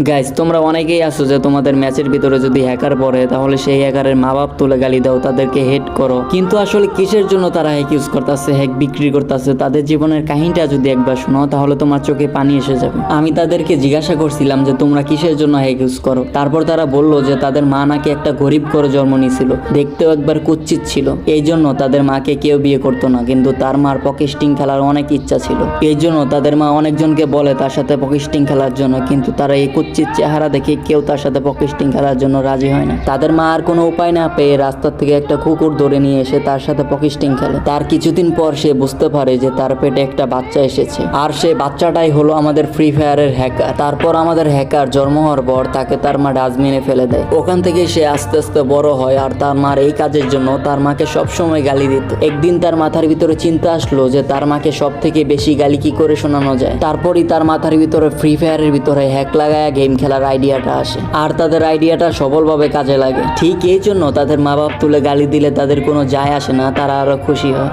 Guys তোমরা অনেকেই আছো যে তোমাদের ম্যাচের ভিতরে যদি হ্যাকার পড়ে তাহলে সেই হ্যাকারের মা বাপ তুলে গালি দাও, তাদেরকে হেট করো, কিন্তু আসলে কিসের জন্য তারা হ্যাক ইউজ করতেছে, হ্যাক বিক্রি করতেছে, তাদের জীবনের কাহিনীটা যদি একবার শোনো তাহলে তোমার চোখে পানি এসে যাবে। আমি তাদেরকে জিজ্ঞাসা করছিলাম যে তোমরা কিসের জন্য হ্যাক ইউজ করো, তারপর তারা বলল যে তাদের মা নাকি একটা গরিব করে জন্ম নিয়েছিল, দেখতেও একবার কুচ্ছিত ছিল, এই জন্য তাদের মাকে কেউ বিয়ে করতো না, কিন্তু তার মার পকেস্টিং খেলার অনেক ইচ্ছা ছিল, এই জন্য তাদের মা অনেকজনকে বলে তার সাথে পকেস্টিং খেলার জন্য, কিন্তু তারা এই কুচ্ছিত চেহারা দেখে কেউ তার সাথে পকেস্টিং খেলার জন্য রাজি হয় না। তাদের মা আর কোনো উপায় না পেয়ে রাস্তার থেকে একটা কুকুর ধরে নিয়ে এসে তার সাথে পকেস্টিং খেলে। তার কিছুদিন পর সে বুঝতে পারে যে তার পেটে একটা বাচ্চা এসেছে, আর সে বাচ্চাটাই হলো আমাদের ফ্রি ফায়ারের হ্যাকার। তারপর আমাদের হ্যাকার জন্ম হওয়ার পর তাকে তার মা ডাস্টবিনে ফেলে দেয়। ওখান থেকে সে আস্তে আস্তে বড় হয়, আর তার মার এই কাজের জন্য তার মাকে সবসময় গালি দিত। একদিন তার মাথার ভিতরে চিন্তা আসলো যে তার মাকে সব থেকে বেশি গালি কি করে শোনানো যায়। তারপরই তার মাথার ভিতরে ফ্রি ফায়ারের ভিতরে হ্যাক লাগায় গেম খেলার আইডিয়াটা আসে, আর তাদের আইডিয়াটা সফলভাবে কাজে লাগে। ঠিক এই জন্য তাদের মা বাপ তুলে গালি দিলে তাদের কোনো যায় আসে না, তারা আরো খুশি হয়।